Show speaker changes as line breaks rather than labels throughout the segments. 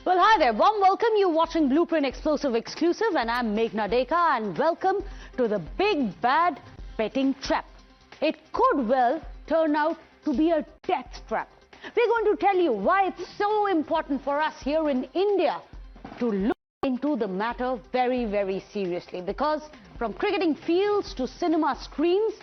Well, hi there. Warm welcome. You're watching Blueprint Explosive Exclusive, and I'm Meghna Deka, and welcome to the big bad betting trap. It could well turn out to be a death trap. We're going to tell you why it's so important for us here in India to look into the matter very, very seriously. Because from cricketing fields to cinema screens,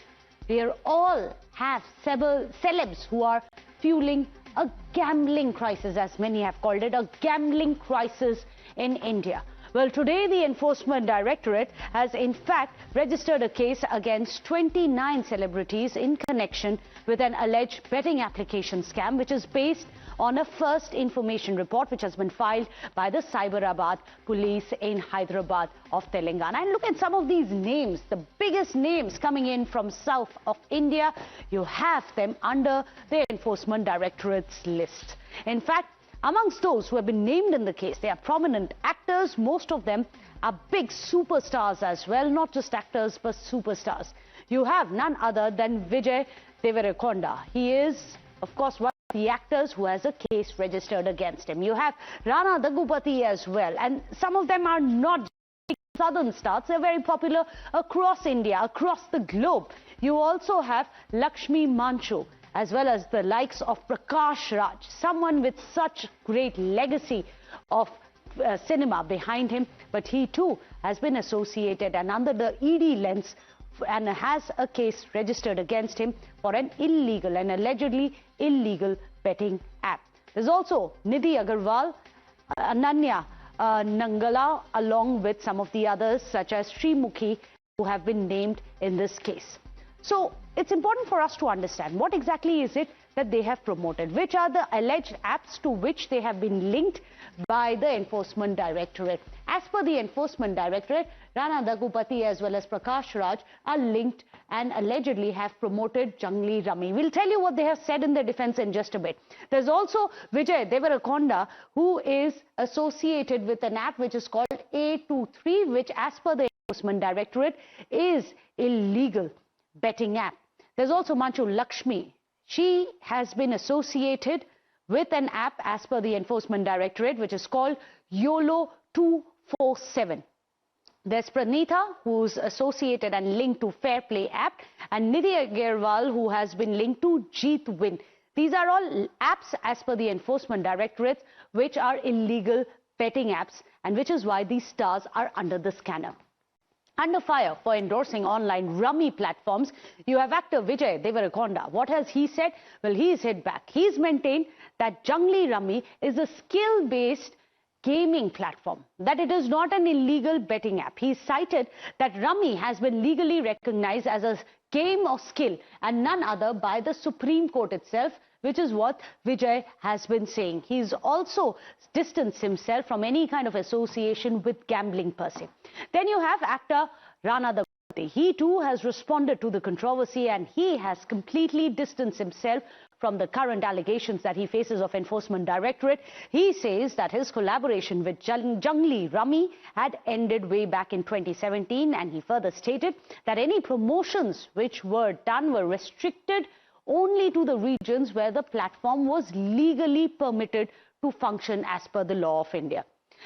we all have several celebs who are fueling a gambling crisis, as many have called it, a gambling crisis in India. Well, today the Enforcement Directorate has in fact registered a case against 29 celebrities in connection with an alleged betting application scam, which is based on a first information report which has been filed by the Cyberabad police in Hyderabad of Telangana. And look at some of these names, the biggest names coming in from south of India. You have them under the Enforcement Directorate's list. In fact, amongst those who have been named in the case, they are prominent actors. Most of them are big superstars as well, not just actors but superstars. You have none other than Vijay Deverakonda. He is, of course, one of the actors who has a case registered against him. You have Rana Daggubati as well, and some of them are not big southern stars. They're very popular across India, across the globe. You also have Lakshmi Manchu, as well as the likes of Prakash Raj, someone with such great legacy of cinema behind him, but he too has been associated and under the ED lens and has a case registered against him for an illegal and allegedly illegal betting app. There's also Nidhi Agarwal, Ananya Nangala, along with some of the others such as Srimukhi, who have been named in this case. So it's important for us to understand what exactly is it that they have promoted, which are the alleged apps to which they have been linked by the Enforcement Directorate. As per the Enforcement Directorate, Rana Daggubati as well as Prakash Raj are linked and allegedly have promoted Jungli Rummy. We'll tell you what they have said in their defense in just a bit. There's also Vijay Deverakonda, who is associated with an app which is called A23, which as per the Enforcement Directorate is illegal betting app. There's also Manchu Lakshmi. She has been associated with an app as per the Enforcement Directorate, which is called YOLO 247. There's Pranitha, who's associated and linked to Fair Play app, and Nidhi Agarwal, who has been linked to Jeet Win. These are all apps as per the Enforcement Directorate, which are illegal betting apps, and which is why these stars are under the scanner. Under fire for endorsing online rummy platforms, you have actor Vijay Deverakonda. What has he said? Well, he's hit back. He's maintained that Jungli Rummy is a skill-based gaming platform, that it is not an illegal betting app. He cited that rummy has been legally recognized as a game of skill and none other by the Supreme Court itself, which is what Vijay has been saying. He's also distanced himself from any kind of association with gambling per se. Then you have actor Rana Daggubati. He too has responded to the controversy and he has completely distanced himself from the current allegations that he faces of Enforcement Directorate. He says that his collaboration with Jungli Rummy had ended way back in 2017, and he further stated that any promotions which were done were restricted only to the regions where the platform was legally permitted to function as per the law of India.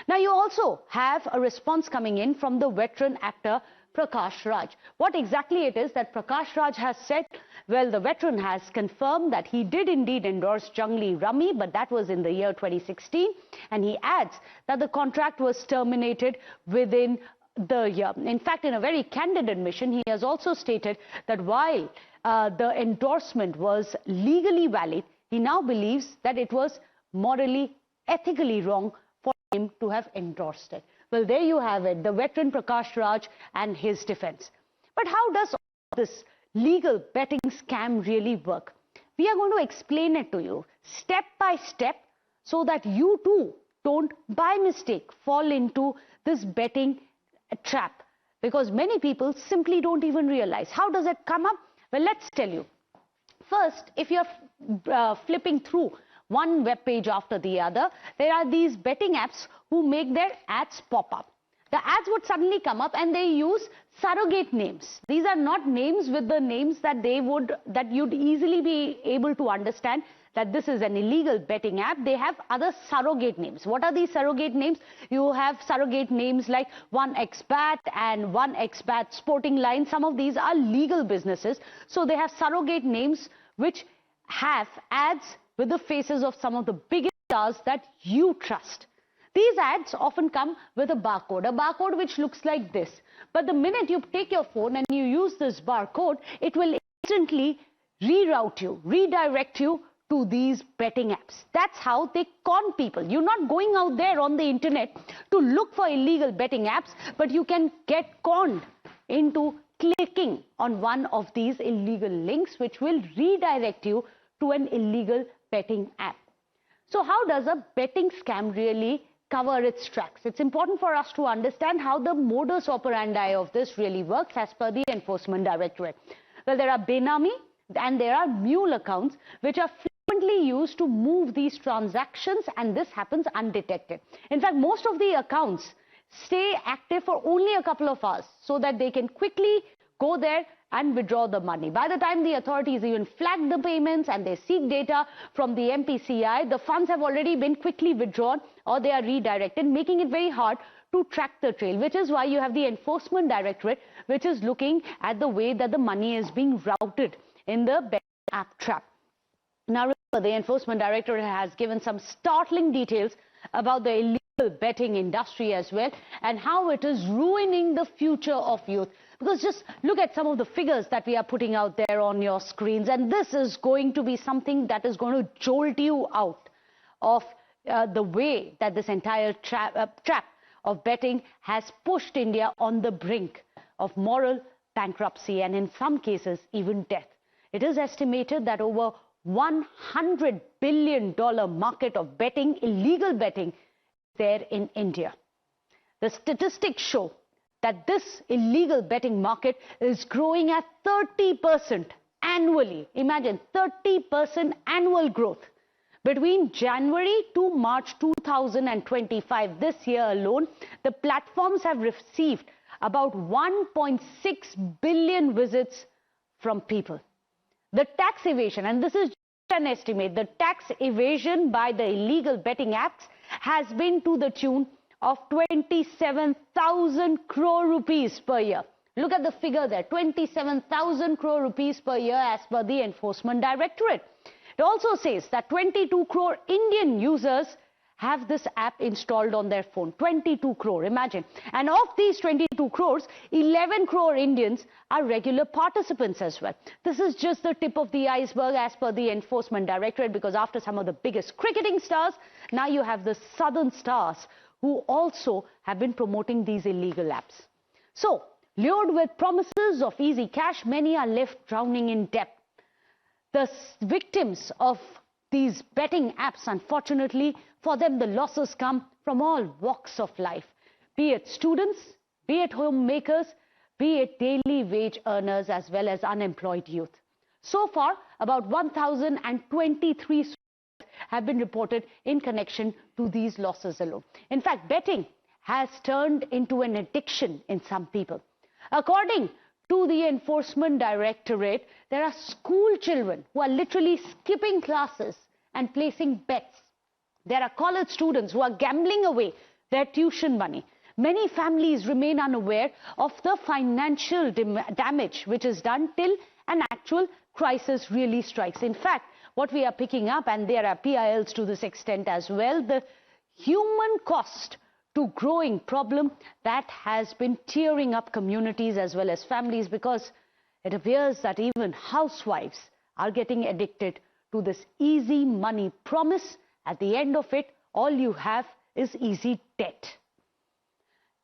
Now, you also have a response coming in from the veteran actor Prakash Raj. What exactly it is that Prakash Raj has said? Well, the veteran has confirmed that he did indeed endorse Jungli Rummy, but that was in the year 2016. And he adds that the contract was terminated within the year. In fact, in a very candid admission, he has also stated that while the endorsement was legally valid, he now believes that it was morally, ethically wrong for him to have endorsed it. Well, there you have it, the veteran Prakash Raj and his defense. But how does all this legal betting scam really work? We are going to explain it to you step by step so that you too don't by mistake fall into this betting trap, because many people simply don't even realize. How does it come up? Well, let's tell you. First, if you're flipping through one web page after the other, there are these betting apps who make their ads pop up. The ads would suddenly come up and they use surrogate names. These are not names with the names that you'd easily be able to understand that this is an illegal betting app, they have other surrogate names. What are these surrogate names? You have surrogate names like 1xBet and 1xBet Sporting Line. Some of these are legal businesses. So they have surrogate names which have ads with the faces of some of the biggest stars that you trust. These ads often come with a barcode which looks like this. But the minute you take your phone and you use this barcode, it will instantly redirect you to these betting apps. That's how they con people. You're not going out there on the internet to look for illegal betting apps, but you can get conned into clicking on one of these illegal links, which will redirect you to an illegal betting app. So how does a betting scam really cover its tracks? It's important for us to understand how the modus operandi of this really works as per the Enforcement Directorate. Well, there are Benami and there are mule accounts which are frequently used to move these transactions, and this happens undetected. In fact, most of the accounts stay active for only a couple of hours so that they can quickly go there and withdraw the money. By the time the authorities even flag the payments and they seek data from the MPCI, the funds have already been quickly withdrawn or they are redirected, making it very hard to track the trail, which is why you have the Enforcement Directorate, which is looking at the way that the money is being routed in the betting app trap. Now, remember, the Enforcement Directorate has given some startling details about the illegal betting industry as well and how it is ruining the future of youth. Because just look at some of the figures that we are putting out there on your screens, and this is going to be something that is going to jolt you out of the way that this entire trap of betting has pushed India on the brink of moral bankruptcy and in some cases even death. It is estimated that over $100 billion market of betting, illegal betting, is there in India. The statistics show that this illegal betting market is growing at 30% annually. Imagine 30% annual growth. Between January to March 2025, this year alone, the platforms have received about 1.6 billion visits from people. The tax evasion, and this is just an estimate, the tax evasion by the illegal betting apps has been to the tune of 27,000 crore rupees per year. Look at the figure there, 27,000 crore rupees per year as per the Enforcement Directorate. It also says that 22 crore Indian users have this app installed on their phone. 22 crore, imagine. And of these 22 crores, 11 crore Indians are regular participants as well. This is just the tip of the iceberg as per the Enforcement Directorate, because after some of the biggest cricketing stars, now you have the southern stars who also have been promoting these illegal apps. So, lured with promises of easy cash, many are left drowning in debt. The victims of these betting apps, unfortunately, for them the losses come from all walks of life, be it students, be it homemakers, be it daily wage earners as well as unemployed youth. So far, about 1,023 have been reported in connection to these losses alone. In fact, betting has turned into an addiction in some people. According to the Enforcement Directorate, there are school children who are literally skipping classes and placing bets. There are college students who are gambling away their tuition money. Many families remain unaware of the financial damage which is done till an actual crisis really strikes. In fact, what we are picking up, and there are PILs to this extent as well, the human cost to growing problem that has been tearing up communities as well as families, because it appears that even housewives are getting addicted to this easy money promise. At the end of it, all you have is easy debt.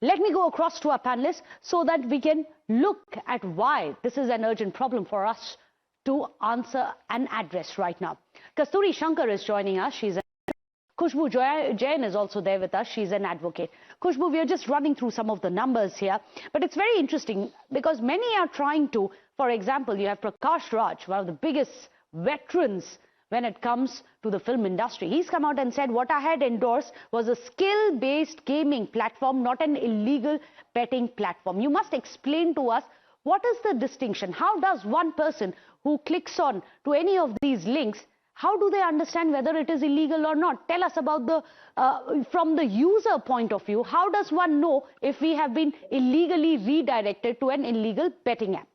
Let me go across to our panelists so that we can look at why this is an urgent problem for us to answer and address right now. Kasturi Shankar is joining us. She's Khushbu Jain is also there with us. She's an advocate. Khushbu, we are just running through some of the numbers here, but it's very interesting because many are trying to, for example, you have Prakash Raj, one of the biggest veterans when it comes to the film industry. He's come out and said what I had endorsed was a skill-based gaming platform, not an illegal betting platform. You must explain to us, what is the distinction? How does one person who clicks on to any of these links How do they understand whether it is illegal or not? Tell us about from the user point of view, how does one know if we have been illegally redirected to an illegal betting app?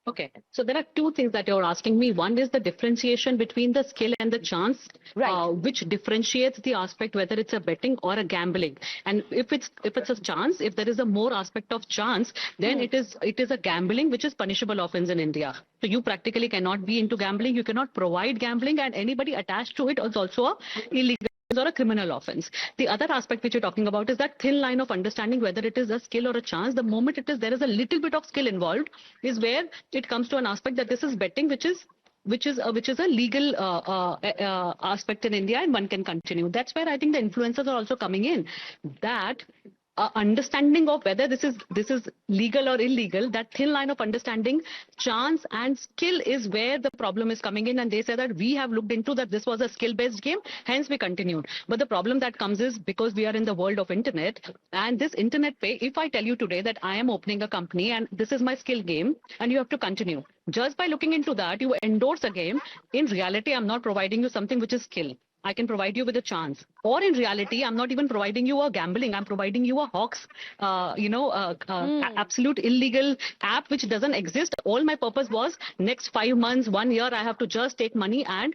Okay, so there are two things that you're asking me. One is the differentiation between the skill and the chance,
right,
which differentiates the aspect whether it's a betting or a gambling. And if it's a chance, if there is a more aspect of chance, then it is a gambling which is punishable offense in India. So you practically cannot be into gambling, you cannot provide gambling, and anybody attached to it is also a illegal or a criminal offense. The other aspect which you're talking about is that thin line of understanding whether it is a skill or a chance. The moment there is a little bit of skill involved is where it comes to an aspect that this is betting, which is a legal aspect in India, and one can continue. That's where I think the influencers are also coming in. That understanding of whether this is legal or illegal, that thin line of understanding, chance and skill is where the problem is coming in. And they say that we have looked into that this was a skill-based game, hence we continued. But the problem that comes is because we are in the world of internet, and this internet pay, if I tell you today that I am opening a company and this is my skill game and you have to continue, just by looking into that, you endorse a game. In reality, I'm not providing you something which is skill. I can provide you with a chance. Or in reality, I'm not even providing you a gambling. I'm providing you a hawks, absolute illegal app which doesn't exist. All my purpose was next 5 months, 1 year, I have to just take money and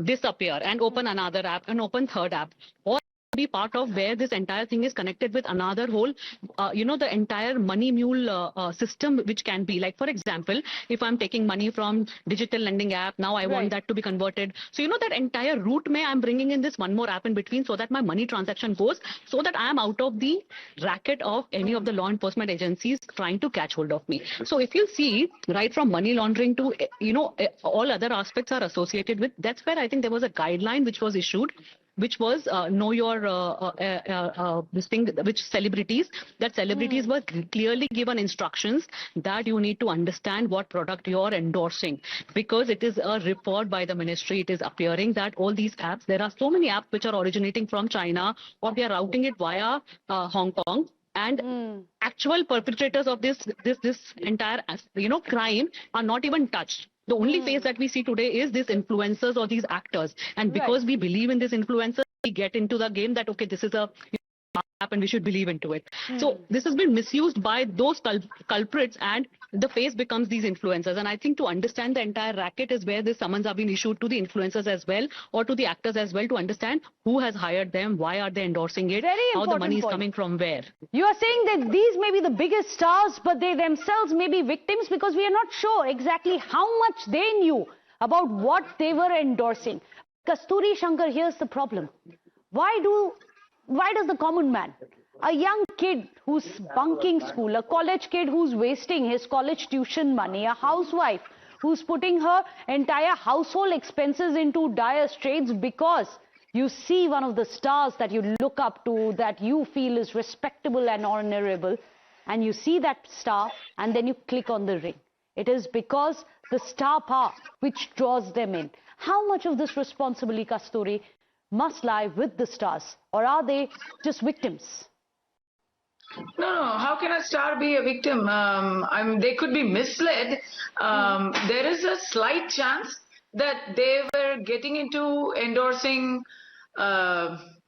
disappear and open another app and open third app. Or be part of where this entire thing is connected with another whole, the entire money mule system, which can be like, for example, if I'm taking money from digital lending app, now I want that to be converted. So, that entire route I'm bringing in this one more app in between so that my money transaction goes, so that I am out of the racket of any of the law enforcement agencies trying to catch hold of me. So if you see, right from money laundering to, all other aspects are associated with, that's where I think there was a guideline which was issued, which was know your this thing, which celebrities were clearly given instructions that you need to understand what product you're endorsing, because it is a report by the ministry. It is appearing that all these apps, there are so many apps which are originating from China, or they are routing it via Hong Kong. And actual perpetrators of this entire crime are not even touched. The only face that we see today is these influencers or these actors. And because we believe in these influencers, we get into the game that, okay, this is a app and we should believe into it. So this has been misused by those culprits, and the face becomes these influencers. And I think to understand the entire racket is where this summons have been issued to the influencers as well, or to the actors as well, to understand who has hired them, why are they endorsing it, how the money is coming from where.
You are saying that these may be the biggest stars, but they themselves may be victims, because we are not sure exactly how much they knew about what they were endorsing. Kasturi Shankar, here's the problem. Why does the common man, a young kid who's bunking school, a college kid who's wasting his college tuition money, a housewife who's putting her entire household expenses into dire straits because you see one of the stars that you look up to, that you feel is respectable and honorable, and you see that star and then you click on the ring. It is because the star power which draws them in. How much of this responsibility, Kasturi, must lie with the stars, or are they just victims?
No. How can a star be a victim? They could be misled. There is a slight chance that they were getting into endorsing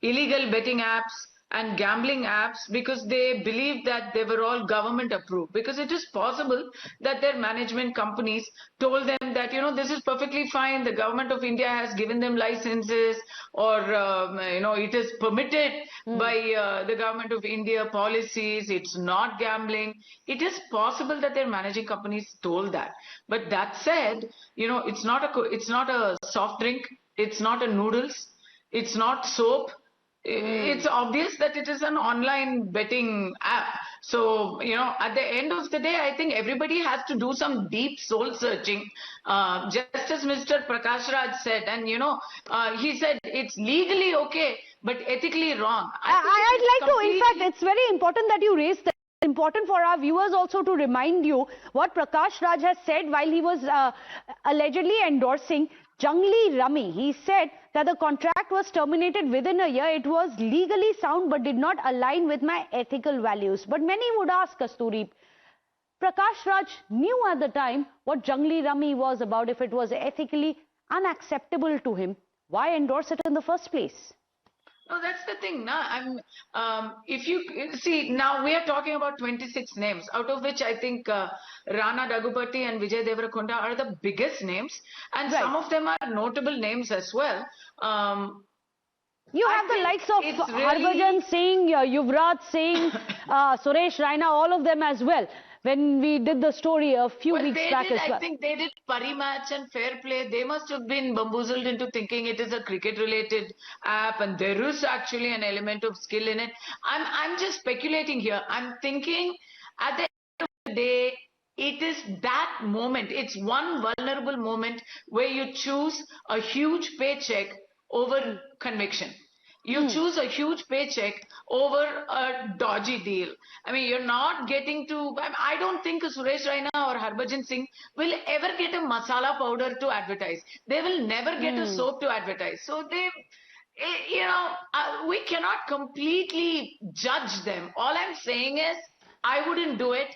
illegal betting apps and gambling apps because they believed that they were all government approved, because it is possible that their management companies told them that, this is perfectly fine, the government of India has given them licenses, or it is permitted by the government of India policies, it's not gambling. It is possible that their managing companies told that. But that said, it's not a soft drink, it's not a noodles, it's not soap. It's obvious that it is an online betting app. So, at the end of the day, I think everybody has to do some deep soul searching. Just as Mr. Prakash Raj said, and he said it's legally okay, but ethically wrong.
I'd like to, in fact, it's very important that you raise that. It's important for our viewers also to remind you what Prakash Raj has said while he was allegedly endorsing Jungli Rummy. He said that the contract was terminated within a year. It was legally sound but did not align with my ethical values. But many would ask, Kasturi, Prakash Raj knew at the time what Jungli Rummy was about, if it was ethically unacceptable to him, why endorse it in the first place?
No, that's the thing. If you see, now we are talking about 26 names, out of which I think Rana Daggubati and Vijay Deverakonda are the biggest names, and
Right.
some of them are notable names as well.
You have the likes of Harbhajan Singh, Yuvraj Singh, Suresh Raina, all of them as well. When we did the story a few weeks back as well.
I think they did Parimatch and Fair Play. They must have been bamboozled into thinking it is a cricket-related app, and there is actually an element of skill in it. I'm just speculating here. I'm thinking at the end of the day, it is that moment. It's one vulnerable moment where you choose a huge paycheck over conviction. You choose a huge paycheck over a dodgy deal. I mean, you're not getting to... I don't think Suresh Raina or Harbhajan Singh will ever get a masala powder to advertise. They will never get a soap to advertise. So they... we cannot completely judge them. All I'm saying is, I wouldn't do it.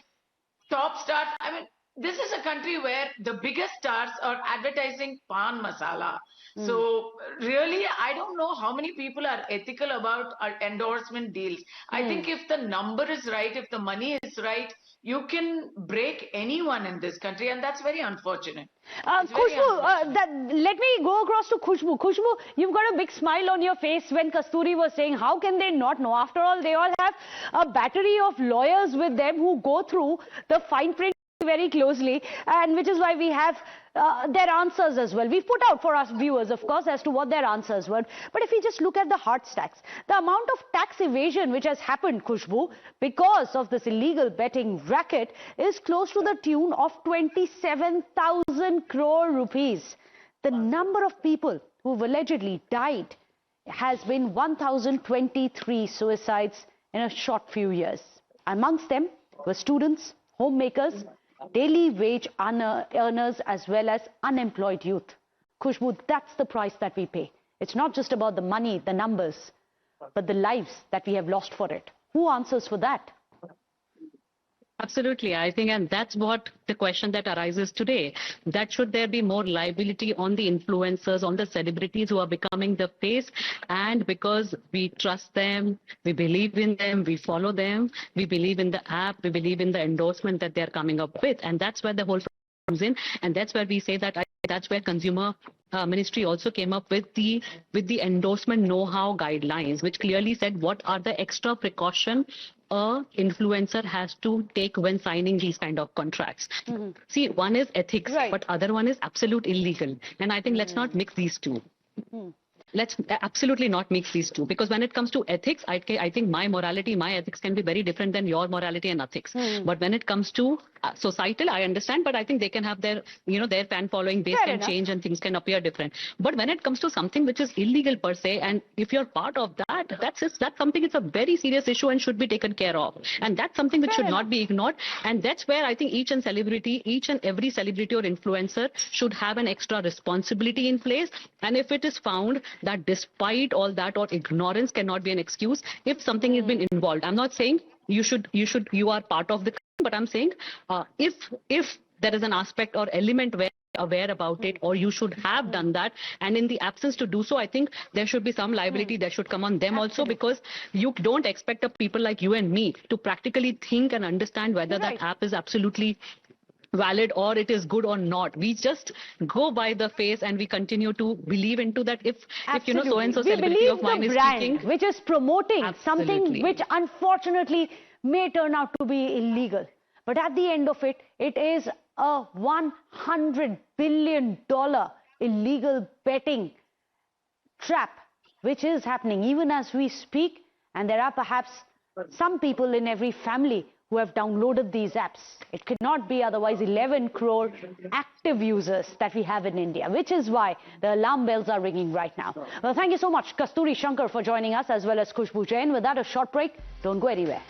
Top stars... I mean, this is a country where the biggest stars are advertising pan masala. So really, I don't know how many people are ethical about endorsement deals. I think if the number is right, if the money is right, you can break anyone in this country, and that's very unfortunate.
Khushbu, let me go across to Khushbu. Khushbu, you've got a big smile on your face when Kasturi was saying, how can they not know? After all, they all have a battery of lawyers with them who go through the fine print very closely, and which is why we have their answers as well. We've put out for our viewers, of course, as to what their answers were. But if we just look at the hard stacks, the amount of tax evasion which has happened, Khushbu, because of this illegal betting racket is close to the tune of 27,000 crore rupees. The number of people who've allegedly died has been 1,023 suicides in a short few years. Amongst them were students, homemakers, daily wage earners, as well as unemployed youth. Khushbu, that's the price that we pay. It's not just about the money, the numbers, but the lives that we have lost for it. Who answers for that?
Absolutely, I think, and that's what the question that arises today. That should there be more liability on the influencers, on the celebrities who are becoming the face, and because we trust them, we believe in them, we follow them, we believe in the app, we believe in the endorsement that they're coming up with, and that's where the whole comes in, and that's where we say that that's where Consumer Ministry also came up with the endorsement know-how guidelines, which clearly said what are the extra precaution a influencer has to take when signing these kind of contracts. See, one is ethics, but other one is absolute illegal. And I think let's not mix these two. Let's absolutely not mix these two, because when it comes to ethics, I think my morality, my ethics can be very different than your morality and ethics. But when it comes to societal, I understand, but I think they can have their, their fan following base can change and things can appear different. But when it comes to something which is illegal per se, and if you're part of that, that's something, it's a very serious issue and should be taken care of. And that's something which should not be ignored. And that's where I think each and every celebrity or influencer should have an extra responsibility in place. And if it is found that despite all that, or ignorance cannot be an excuse, if something has been involved, I'm not saying you are part of the, but I'm saying if there is an aspect or element where you're aware about it, or you should have done that, and in the absence to do so, I think there should be some liability that should come on them also, because you don't expect people like you and me to practically think and understand whether that app is absolutely valid or it is good or not. We just go by the face and we continue to believe into that. If so and so celebrity of mine is speaking,
which is promoting something which unfortunately may turn out to be illegal, but at the end of it, it is a $100 billion illegal betting trap which is happening even as we speak, and there are perhaps some people in every family who have downloaded these apps. It could not be otherwise. 11 crore active users that we have in India, which is why the alarm bells are ringing right now. Well, thank you so much, Kasturi Shankar, for joining us, as well as Khushbu Jain. With that, a short break. Don't go anywhere.